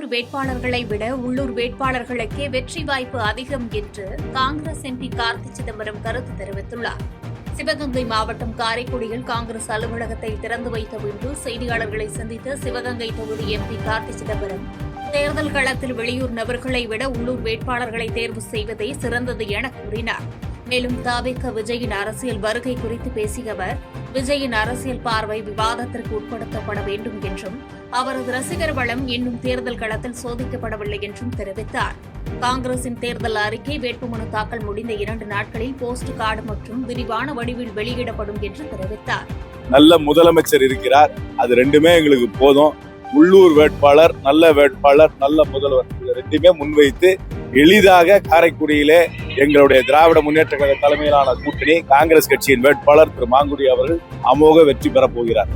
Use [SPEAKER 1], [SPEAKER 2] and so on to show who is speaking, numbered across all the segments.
[SPEAKER 1] வெளியூர் வேட்பாளர்களை விட உள்ளூர் வேட்பாளர்களுக்கே வெற்றி வாய்ப்பு அதிகம் என்று காங்கிரஸ் எம்பி கார்த்தி சிதம்பரம் கருத்து தெரிவித்துள்ளார். சிவகங்கை மாவட்டம் காரைக்குடியில் காங்கிரஸ் அலுவலகத்தை திறந்து வைத்த பின்பு செய்தியாளர்களை சந்தித்த சிவகங்கை தொகுதி எம்பி கார்த்தி சிதம்பரம், தேர்தல் களத்தில் வெளியூர் நபர்களை விட உள்ளூர் வேட்பாளர்களை தேர்வு செய்வதே சிறந்தது என கூறினார். மேலும் தவிக விஜயின் அரசியல் வருகை குறித்து பேசிய அவர், விஜயின் அரசியல் பார்வை விவாதத்திற்கு உட்படுத்தப்பட வேண்டும் என்றும், அவரது ரசிகர் வளம் இன்னும் தேர்தல் களத்தில் சோதிக்கப்படவில்லை என்றும் தெரிவித்தார். காங்கிரசின் தேர்தல் அறிக்கை வேட்புமனு தாக்கல் முடிந்த 2 நாட்களில் போஸ்ட் கார்டு மற்றும் விரிவான வடிவில் வெளியிடப்படும் என்று தெரிவித்தார்.
[SPEAKER 2] நல்ல முதலமைச்சர் இருக்கிறார், அது ரெண்டுமே எங்களுக்கு போதும். உள்ளூர் வேட்பாளர், நல்ல வேட்பாளர், நல்ல முதல்வர், இது ரெண்டுமே முன்வைத்து எளிதாக காரைக்குடியிலே எங்களுடைய திராவிட முன்னேற்ற கழக தலைமையிலான கூட்டணி காங்கிரஸ் கட்சியின் வேட்பாளர் திரு மாங்குடி அவர்கள் அமோக வெற்றி பெறப் போகிறார்.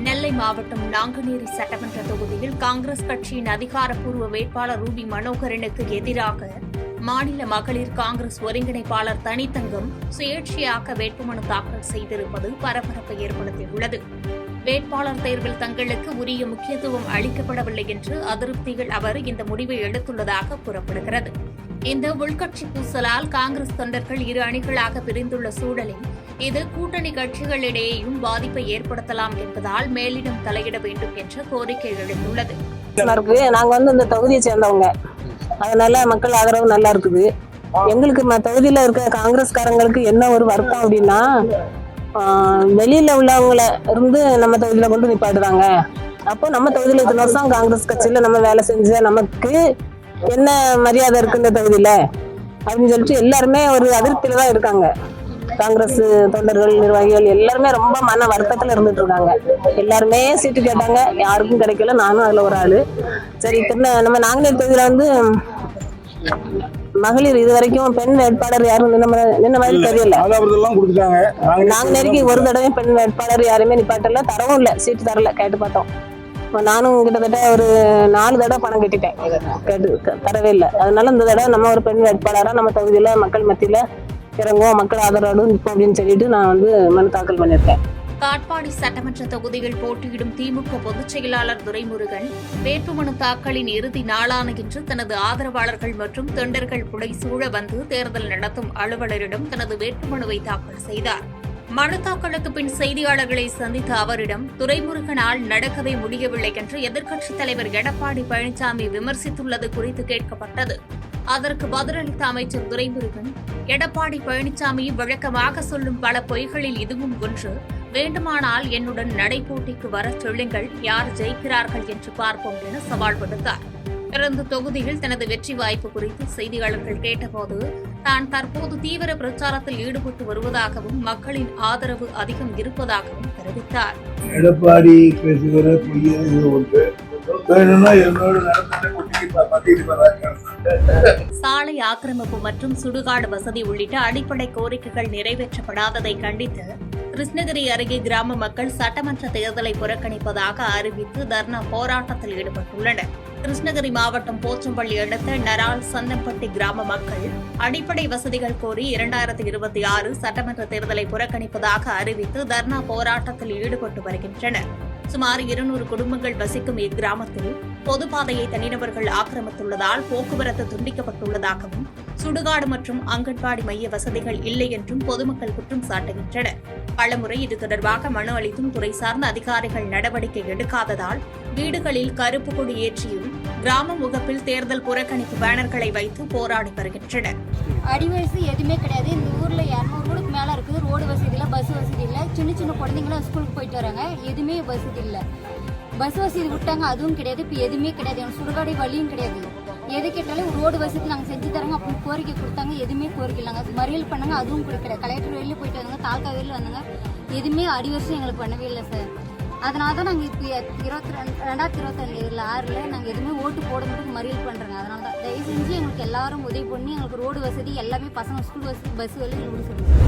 [SPEAKER 1] நெல்லை மாவட்டம் நாங்குநேரி சட்டமன்ற தொகுதியில் காங்கிரஸ் கட்சியின் அதிகாரப்பூர்வ வேட்பாளர் ரூபி மனோகரனுக்கு எதிராக மாநில மகளிர் காங்கிரஸ் ஒருங்கிணைப்பாளர் தனித்தங்கம் சுயேட்சையாக வேட்புமனு தாக்கல் செய்திருப்பது பரபரப்பை ஏற்படுத்தியுள்ளது. வேட்பாளர் தேர்வில் தங்களுக்கு உரிய முக்கியத்துவம் அளிக்கப்படவில்லை என்று அதிருப்தியில் அவர் இந்த முடிவை எடுத்துள்ளதாக கூறப்படுகிறது. இந்த உள்கட்சி பூசலால் காங்கிரஸ் தொண்டர்கள் 2 அணிகளாக பிரிந்துள்ள சூழலில் இது கூட்டணி கட்சிகளிடையேயும் பாதிப்பை ஏற்படுத்தலாம் என்பதால் மேலிடம் தலையிட வேண்டும் என்ற கோரிக்கை எழுந்துள்ளது.
[SPEAKER 3] நாங்க இந்த தொகுதியை சேர்ந்தவங்க, அதனால மக்கள் ஆதரவு நல்லா இருக்குது. எங்களுக்கு தொகுதியில இருக்க காங்கிரஸ்காரங்களுக்கு என்ன ஒரு வருத்தம் அப்படின்னா, வெளியில உள்ளவங்கள இருந்து நம்ம தொகுதியில கொண்டு நிப்பாட்டுறாங்க. அப்போ நம்ம தொகுதியில இத்தனை வருஷம் காங்கிரஸ் கட்சியில நம்ம வேலை செஞ்ச நமக்கு என்ன மரியாதை இருக்கு இந்த தொகுதியில அப்படின்னு சொல்லிட்டு எல்லாருமே ஒரு அதிருப்தியில தான் இருக்காங்க. காங்கிரஸ் தொண்டர்கள், நிர்வாகிகள் எல்லாருமே ரொம்ப மன வருத்தத்துல இருந்துட்டு இருக்காங்க. எல்லாருமே சீட்டு கேட்டாங்க, யாருக்கும் கிடைக்கல. நானும் அதுல ஒரு ஆளு. சரி, நம்ம நாங்குநேரி தொகுதியில மகளிர் இது வரைக்கும் பெண் வேட்பாளர் யாரும் நின்ன மாதிரி தெரியல. நாங்குநேரிக்கு ஒரு தடவை பெண் வேட்பாளர் யாருமே நிப்பாட்டல, தரவும் இல்லை, சீட்டு தரல. கேட்டு பார்த்தோம். நானும் கிட்டத்தட்ட ஒரு 4 தடவை பணம் கட்டிட்டேன், தரவே இல்லை. அதனால இந்த தடவை நம்ம ஒரு பெண் வேட்பாளரா நம்ம தொகுதியில மக்கள் மத்தியில இறங்குவோம், மக்கள் ஆதரவோடு நிற்போம் அப்படின்னு சொல்லிட்டு நான் மனு தாக்கல் பண்ணியிருக்கேன்.
[SPEAKER 1] காட்பாடி சட்டமன்ற தொகுதியில் போட்டியிடும் திமுக பொதுச் செயலாளர் துரைமுருகன் வேட்புமனு தாக்கலின் இறுதி நாளான இன்று தனது ஆதரவாளர்கள் மற்றும் தொண்டர்கள் புடைசூழ வந்து தேர்தல் நடத்தும் அலுவலரிடம் தனது வேட்புமனுவை தாக்கல் செய்தார். மனு தாக்கலுக்கு பின் செய்தியாளர்களை சந்தித்த அவரிடம் துரைமுருகனால் நடக்கவே முடியவில்லை என்று எதிர்க்கட்சித் தலைவர் எடப்பாடி பழனிசாமி விமர்சித்துள்ளது குறித்து கேட்கப்பட்டது. அதற்கு பதிலளித்த அமைச்சர் துரைமுருகன், எடப்பாடி பழனிசாமி வழக்கமாக சொல்லும் பல பொய்களில் இதுவும் ஒன்று. வேண்டுமானால் என்னுடன் நடைபோட்டிக்கு வரச் சொல்லுங்கள், யார் ஜெயிக்கிறார்கள் என்று பார்ப்போம் என சவால் விடுத்தார். பிறந்த தொகுதியில் தனது வெற்றி வாய்ப்பு குறித்து செய்தியாளர்கள் கேட்டபோது, தான் தற்போது தீவிர பிரச்சாரத்தில் ஈடுபட்டு வருவதாகவும் மக்களின் ஆதரவு அதிகம் இருப்பதாகவும் தெரிவித்தார்.
[SPEAKER 4] எடப்பாடி பேசுகிற ஒன்று
[SPEAKER 1] சாலை ஆக்கிரமிப்பு மற்றும் சுடுகாடு வசதி உள்ளிட்ட அடிப்படை கோரிக்கைகள் நிறைவேற்றப்படாததை கண்டித்து கிருஷ்ணகிரி அருகே கிராம மக்கள் சட்டமன்ற தேர்தலை புறக்கணிப்பதாக அறிவித்து தர்ணா போராட்டத்தில் ஈடுபட்டுள்ளனர். கிருஷ்ணகிரி மாவட்டம் போச்சம்பள்ளி அடுத்த நரால் சந்தம்பட்டி கிராம மக்கள் அடிப்படை வசதிகள் கோரி 2026 சட்டமன்ற தேர்தலை புறக்கணிப்பதாக அறிவித்து தர்ணா போராட்டத்தில் ஈடுபட்டு வருகின்றனர். சுமார் 200 குடும்பங்கள் வசிக்கும் இக்கிராமத்தில் பொதுப்பாதையை தனிநபர்கள் ஆக்கிரமித்துள்ளதால் போக்குவரத்து துண்டிக்கப்பட்டுள்ளதாகவும், சுடுகாடு மற்றும் அங்கன்வாடி மைய வசதிகள் இல்லை என்றும் பொதுமக்கள் குற்றம் சாட்டுகின்றனர். பலமுறை இது தொடர்பாக மனு அளித்தும் துறை சார்ந்த அதிகாரிகள் நடவடிக்கை எடுக்காததால் வீடுகளில் கருப்பு கொடி ஏற்றியும் கிராம முகப்பில் தேர்தல் புறக்கணிப்பு பேனர்களை வைத்து போராடி வருகின்றனர்.
[SPEAKER 5] அடிவயசு எதுவுமே கிடையாது. இந்த ஊர்ல 200 வீடுக்கு மேல இருக்குது. ரோடு வசதி இல்லை, பஸ் வசதி இல்லை. சின்ன சின்ன குழந்தைங்களாம் ஸ்கூலுக்கு போயிட்டு வராங்க. எதுவுமே வசதி இல்லை. பஸ் வசதி விட்டாங்க, அதுவும் கிடையாது. இப்போ எதுவுமே கிடையாது. எனக்கு சுடுகாடை வழியும் கிடையாது. எது கேட்டாலும் ரோடு வசதி நாங்கள் செஞ்சு தரோங்க அப்படின்னு கோரிக்கை கொடுத்தாங்க. எதுவுமே கோரிக்கை இல்லைங்க. மறியல் பண்ணாங்க, அதுவும் கொடுக்கல. கலெக்டர் வெளியில் போயிட்டு வந்தாங்க, தாலுக்கா வெளியில் வந்தாங்க. எதுவுமே அடிவரிசம் எங்களுக்கு பண்ணவே இல்லை சார். அதனால தான் நாங்கள் இப்போ 2025 நாங்கள் எதுவுமே ஓட்டு போட மட்டும் மறியல் பண்ணுறோங்க. அதனால தான் தயவு செஞ்சு எங்களுக்கு எல்லாரும் உதவி பண்ணி எங்களுக்கு ரோடு வசதி எல்லாமே பசங்க ஸ்கூல் வசதி பஸ் வசதி சொல்லுங்கள்.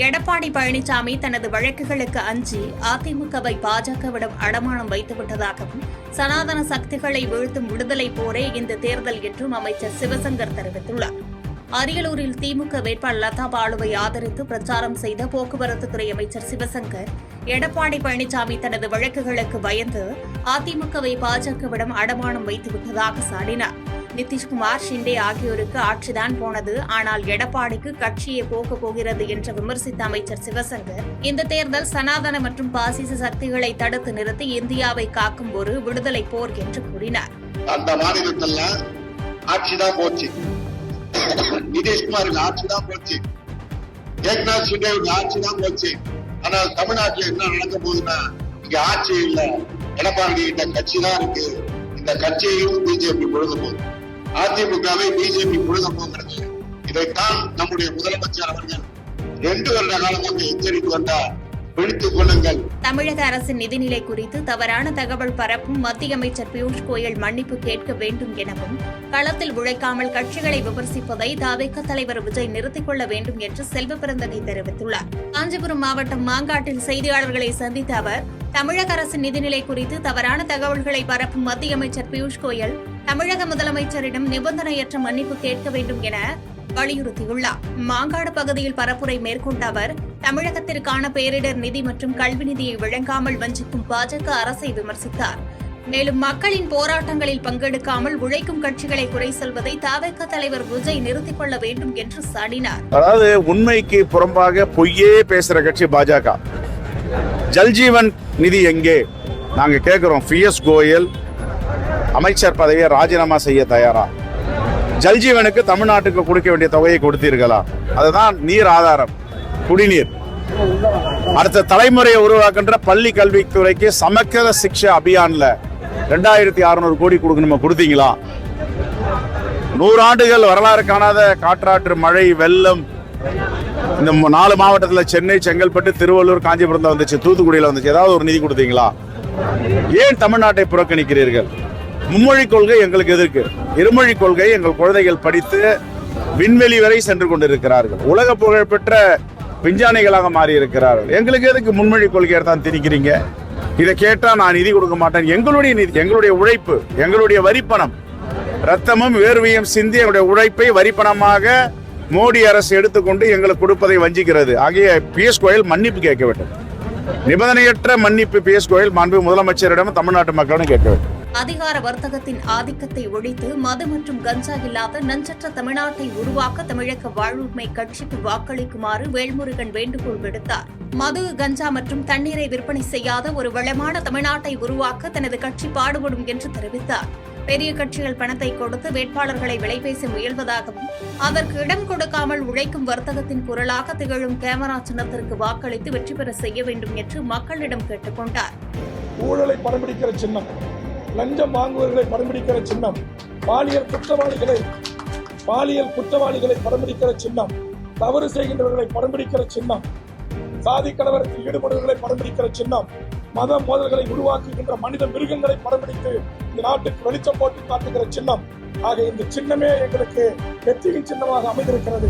[SPEAKER 1] எடப்பாடி பழனிசாமி தனது வழக்குகளுக்கு அஞ்சி அதிமுகவை பாஜகவிடம் அடமானம் வைத்துவிட்டதாகவும், சனாதன சக்திகளை வீழ்த்தும் விடுதலை போரே இந்த தேர்தல் என்றும் அமைச்சர் சிவசங்கர் தெரிவித்துள்ளார். அரியலூரில் திமுக வேட்பாளர் லதா பாலுவை ஆதரித்து பிரச்சாரம் செய்த போக்குவரத்து துறை அமைச்சர் சிவசங்கர், எடப்பாடி பழனிசாமி தனது வழக்குகளுக்கு பயந்து அதிமுகவை பாஜகவிடம் அடமானம் வைத்துவிட்டதாக சாடினார். நிதிஷ்குமார், ஷிண்டே ஆகியோருக்கு ஆட்சிதான் போனது, ஆனால் எடப்பாடிக்கு கட்சியே போகப் போகிறது என்று விமர்சித்த அமைச்சர் சிவசங்கர், இந்த தேர்தல் சனாதன மற்றும் பாசிச சக்திகளை தடுத்து நிறுத்தி இந்தியாவை காக்கும் ஒரு விடுதலை போர் என்று கூறினார்.
[SPEAKER 6] அந்த மாநிலத்தில் ஆட்சிதான் போச்சு, நிதிஷ்குமாருக்கு ஆட்சிதான் போச்சு, ஏக்நாத் ஷிண்டேவுக்கு ஆட்சிதான் போச்சு. ஆனால் தமிழ்நாட்டில் என்ன நடக்க போகுதுன்னா, இங்க ஆட்சி இல்ல, எடப்பாடி கிட்ட கட்சி தான் இருக்கு. இந்த கட்சியையும் பிஜேபி பொழுது போகுது, அதிமுகவை பிஜேபி பொழுது போகிறது. இதைத்தான் நம்முடைய முதலமைச்சர் அவர்கள் 2 வருட காலமாக எச்சரித்து வந்தார். பிடித்துக் கொள்ளுங்கள்.
[SPEAKER 1] தமிழக அரசின் நிதிநிலை குறித்து தவறான தகவல் பரப்பும் மத்திய அமைச்சர் பியூஷ் கோயல் மன்னிப்பு கேட்க வேண்டும் எனவும், களத்தில் உழைக்காமல் கட்சிகளை விமர்சிப்பதை தவிக தலைவர் விஜய் நிறுத்திக் கொள்ள வேண்டும் என்று செல்வபிறந்தகை தெரிவித்துள்ளார். காஞ்சிபுரம் மாவட்டம் மாங்காட்டில் செய்தியாளர்களை சந்தித்த அவர், தமிழக அரசின் நிதிநிலை குறித்து தவறான தகவல்களை பரப்பும் மத்திய அமைச்சர் பியூஷ் கோயல் தமிழக முதலமைச்சரிடம் நிபந்தனையற்ற மன்னிப்பு கேட்க வேண்டும் என வலியுறுத்தியுள்ளார். மாங்காடு பகுதியில் பரப்புரை மேற்கொண்ட அவர், தமிழகத்திற்கான பேரிடர் நிதி மற்றும் கல்வி நிதியை வழங்காமல் வஞ்சிக்கும் பாஜக அரசை விமர்சித்தார். மேலும் மக்களின் போராட்டங்களில் பங்கெடுக்காமல் உழைக்கும் கட்சிகளை குறை சொல்வதை தவிக தலைவர் விஜய் நிறுத்திக் கொள்ள வேண்டும் என்று சாடினார்.
[SPEAKER 7] அதாவது உண்மைக்கு புறம்பாக பொய்யே பேசுற கட்சி பாஜக. ஜல்ஜீவன் நிதி எங்கே நாங்க கேட்கிறோம். பியூஷ் கோயல் அமைச்சர் பதவியை ராஜினாமா செய்ய தயாரா? ஜல்ஜீவனுக்கு தமிழ்நாட்டுக்கு கொடுக்க வேண்டிய தொகையை கொடுத்தீர்களா? அதுதான் நீர் ஆதாரம், குடிநீர். அடுத்த தலைமுறையை உருவாக்குன்ற பள்ளி கல்வித்துறைக்கு சமக்கிர சிக்ஷா அபியான்ல 2600 கோடி கொடுக்கணுமா? கொடுத்தீங்களா? 100 ஆண்டுகள் வரலாறு காணாத காற்றாற்று மழை, வெள்ளம் இந்த 4 மாவட்டத்தில் சென்னை, செங்கல்பட்டு, திருவள்ளூர், காஞ்சிபுரம் வந்துச்சு, தூத்துக்குடியில் வந்துச்சு. ஏதாவது ஒரு நிதி கொடுத்தீங்களா? ஏன் தமிழ்நாட்டை புறக்கணிக்கிறீர்கள்? மும்மொழி கொள்கை எங்களுக்கு எதிர்க்கு, இருமொழி கொள்கை எங்கள் குழந்தைகள் படித்து விண்வெளி வரை சென்று கொண்டிருக்கிறார்கள், உலக புகழ்பெற்ற விஞ்ஞானிகளாக மாறி இருக்கிறார்கள். எங்களுக்கு எதுக்கு முன்மொழி கொள்கையை தான் திணிக்கிறீங்க? இதை கேட்டா நான் நிதி கொடுக்க மாட்டேன். எங்களுடைய நிதி, எங்களுடைய உழைப்பு, எங்களுடைய வரிப்பணம், ரத்தமும் வேர்வையும் சிந்தி எங்களுடைய உழைப்பை வரிப்பணமாக மோடி அரசு எடுத்துக்கொண்டு எங்களுக்கு கொடுப்பதை வஞ்சிக்கிறது. ஆகிய பியூஷ் கோயல் மன்னிப்பு கேட்க வேண்டும். நிபந்தனையற்ற மன்னிப்பு பியூஷ் கோயல் மாண்பு முதலமைச்சரிடம் தமிழ்நாட்டு மக்களிடம் கேட்க வேண்டும்.
[SPEAKER 1] அதிகார வர்த்தகத்தின் ஆதிக்கத்தை ஒழித்து மது மற்றும் கஞ்சா இல்லாத நஞ்சற்ற தமிழ்நாட்டை உருவாக்க தமிழக வாழ்வுரிமை கட்சிக்கு வாக்களிக்குமாறு வேல்முருகன் வேண்டுகோள் விடுத்தார். மது, கஞ்சா மற்றும் தண்ணீரை விற்பனை செய்யாத ஒரு வளமான தமிழ்நாட்டை உருவாக்க தனது கட்சி பாடுபடும் என்று தெரிவித்தார். பெரிய கட்சிகள் பணத்தை கொடுத்து வேட்பாளர்களை விலைபேச முயல்வதாகவும், அதற்கு இடம் கொடுக்காமல் உழைக்கும் வர்த்தகத்தின் குரலாக திகழும் கேமரா சின்னத்திற்கு வாக்களித்து வெற்றி பெற செய்ய வேண்டும் என்று மக்களிடம் கேட்டுக் கொண்டார்.
[SPEAKER 8] ஊழலை படம்பிடிக்கிற சின்னம், லஞ்சம் வாங்குவர்களை படம்பிடிக்கிற சின்னம், பாலியல் குற்றவாளிகளை படம்பிடிக்கிற சின்னம், தவறு செய்கின்றவர்களை படம்பிடிக்கிற சின்னம், சாதி கலவரத்தில் ஈடுபடுவர்களை படம்பிடிக்கிற சின்னம், மத மோதல்களை உருவாக்குகின்ற மனித மிருகங்களை படம்பிடித்து இந்த நாட்டுக்கு வெளிச்சம் போட்டு காட்டுகிற சின்னம். ஆக இந்த சின்னமே எங்களுக்கு வெற்றியின் சின்னமாக அமைந்திருக்கிறது.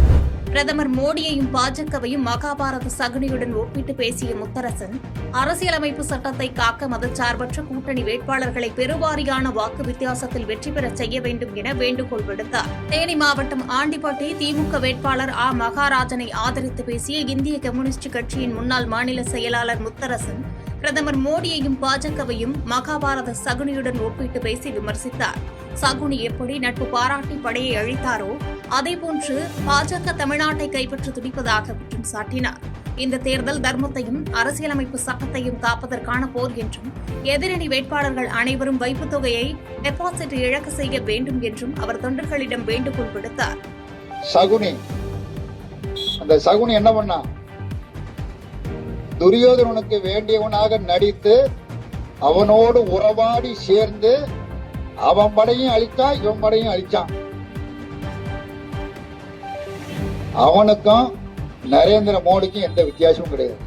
[SPEAKER 1] பிரதமர் மோடியையும் பாஜகவையும் மகாபாரத சகுனியுடன் ஒப்பிட்டு பேசிய முத்தரசன், அரசியலமைப்பு சட்டத்தை காக்க மதச்சார்பற்ற கூட்டணி வேட்பாளர்களை பெருவாரியான வாக்கு வித்தியாசத்தில் வெற்றி பெற செய்ய வேண்டும் என வேண்டுகோள் விடுத்தார். தேனி மாவட்டம் ஆண்டிப்பட்டி திமுக வேட்பாளர் ஆ மகாராஜனை ஆதரித்து பேசிய இந்திய கம்யூனிஸ்ட் கட்சியின் முன்னாள் மாநில செயலாளர் முத்தரசன், பிரதமர் மோடியையும் பாஜகவையும் மகாபாரத சகுனியுடன் ஒப்பிட்டு பேசி விமர்சித்தார். சகுனி எப்படி நட்பு பாராட்டி படையை அழித்தாரோ அதேபோன்று பாஜக தமிழ்நாட்டை கைப்பற்ற துடிப்பதாக குற்றம் சாட்டினார். இந்த தேர்தல் தர்மத்தையும் அரசியலமைப்பு சட்டத்தையும் காப்பதற்கான போர் என்றும், எதிரணி வேட்பாளர்கள் அனைவரும் வைப்புத் தொகையை டெபாசிட் இழக்க செய்ய வேண்டும் என்றும் அவர் தொண்டர்களிடம் வேண்டுகோள் விடுத்தார்.
[SPEAKER 9] சகுனி, அந்த சகுனி என்ன பண்ணா? துரியோதனனுக்கு வேண்டியவனாக நடித்து அவனோடு உறவாடி சேர்ந்து அவன் படையும் அழித்தான், இவன் படையும் அழிச்சான். அவனுக்கும் நரேந்திர மோடிக்கும் எந்த வித்தியாசமும் கிடையாது.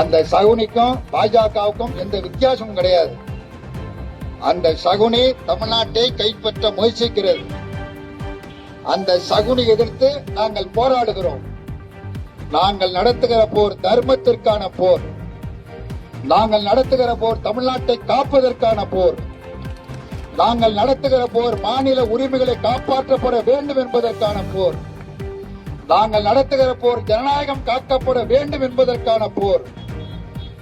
[SPEAKER 9] அந்த சகுனிக்கும் பாஜகவுக்கும் எந்த வித்தியாசமும் கிடையாது. அந்த சகுனி தமிழ்நாட்டை கைப்பற்ற முயற்சிக்கிறது. அந்த சகுனி எதிர்த்து நாங்கள் போராடுகிறோம். நாங்கள் நடத்துகிற போர் தர்மத்திற்கான போர். நாங்கள் நடத்துகிற போர் தமிழ்நாட்டை காப்பதற்கான போர். நாங்கள் நடத்துகிற போர் மாநில உரிமைகளை காப்பாற்றப்பட வேண்டும் என்பதற்கான போர். நாங்கள் நடத்துகிற போர் ஜனநாயகம் காக்கப்பட வேண்டும் என்பதற்கான போர்.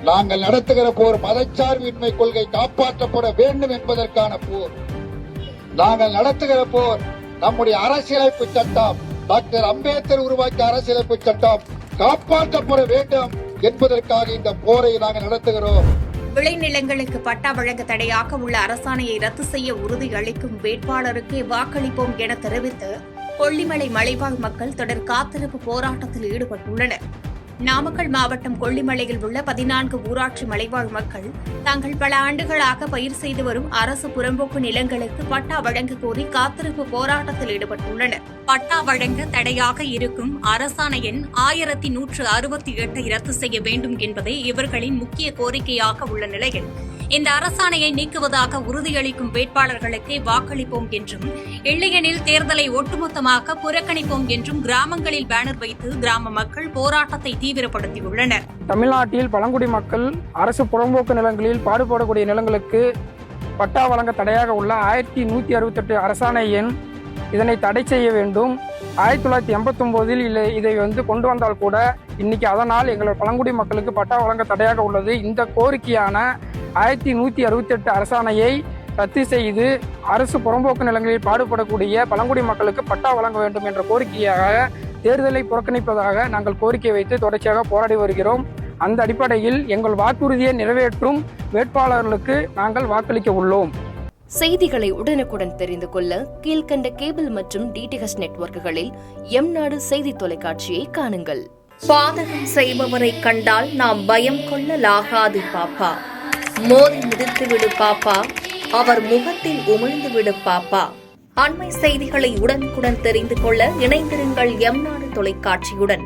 [SPEAKER 9] நாங்கள் நடத்துகிற போர் மதச்சார்பின்மை கொள்கை காப்பாற்றப்பட வேண்டும் என்பதற்கான போர். நாங்கள் நடத்துகிற போர் நம்முடைய அரசியலமைப்பு சட்டம், டாக்டர் அம்பேத்கர் உருவாக்கிய அரசியலமைப்பு சட்டம் காப்பாற்றப்பட வேண்டும் என்பதற்காக இந்த போரை நாங்கள் நடத்துகிறோம்.
[SPEAKER 1] விளைநிலங்களுக்கு பட்டா வழங்க தடையாக உள்ள அரசாணையை ரத்து செய்ய உறுதியளிக்கும் வேட்பாளருக்கே வாக்களிப்போம் என தெரிவித்து கொல்லிமலை மலைவாழ் மக்கள் தொடர் காத்திருப்பு போராட்டத்தில் ஈடுபட்டுள்ளனர். நாமக்கல் மாவட்டம் கொல்லிமலையில் உள்ள 14 ஊராட்சி மலைவாழ் மக்கள் தாங்கள் பல ஆண்டுகளாக பயிர் செய்து வரும் அரசு புறம்போக்கு நிலங்களுக்கு பட்டா வழங்க கோரி காத்திருப்பு போராட்டத்தில் ஈடுபட்டுள்ளனர். பட்டா வழங்க தடையாக இருக்கும் அரசாணை எண் 1168 ரத்து செய்ய வேண்டும் என்பதே இவர்களின் முக்கிய கோரிக்கையாக உள்ள நிலையில் இந்த அரசாணையை நீக்குவதாக உறுதியளிக்கும் வேட்பாளர்களுக்கே வாக்களிப்போம் என்றும், இல்லையெனில் தேர்தலை ஒட்டுமொத்தமாக புறக்கணிப்போம் என்றும் கிராமங்களில் பேனர் வைத்து கிராம மக்கள் போராட்டத்தை தீவிரப்படுத்தியுள்ளனர்.
[SPEAKER 10] தமிழ்நாட்டில் பழங்குடி மக்கள் அரசு புறம்போக்கு நிலங்களில் பாடுபடக்கூடிய நிலங்களுக்கு பட்டா வழங்க தடையாக உள்ள 1168 அரசாணை எண் இதனை தடை செய்ய வேண்டும். 1989 இதை கொண்டு வந்தால் கூட இன்னைக்கு அதனால் எங்களோட பழங்குடி மக்களுக்கு பட்டா வழங்க தடையாக உள்ளது. இந்த கோரிக்கையான 1168 அரசாணையை ரத்து செய்து அரசு புறம்போக்கு நிலங்களில் பாடுபடக்கூடிய பழங்குடி மக்களுக்கு பட்டா வழங்க வேண்டும் என்ற கோரிக்கையாக தேர்தலை புறக்கணிப்பதாக நாங்கள் கோரிக்கை வைத்து தொடர்ச்சியாக போராடி வருகிறோம். அந்த அடிப்படையில் எங்கள் வாக்குறுதியை நிறைவேற்றும் வேட்பாளர்களுக்கு நாங்கள் வாக்களிக்க உள்ளோம்.
[SPEAKER 11] செய்திகளை உடனுக்குடன் தெரிந்து கொள்ள கீழ்கண்ட கேபிள் மற்றும் டிடிஎச் நெட்வொர்க்குகளில் எம்நாடு செய்தி தொலைக்காட்சியை காணுங்கள்.
[SPEAKER 1] பாதகம் செய்பவரை கண்டால் நாம் பயம் கொள்ளலாகாது பாப்பா. மோதி மிதித்துவிடு பாப்பா, அவர் முகத்தில் உமிழ்ந்து விடு பாப்பா. அண்மை செய்திகளை உடனுக்குடன் தெரிந்து கொள்ள இணைந்திருங்கள் எம்நாடு தொலைக்காட்சியுடன்.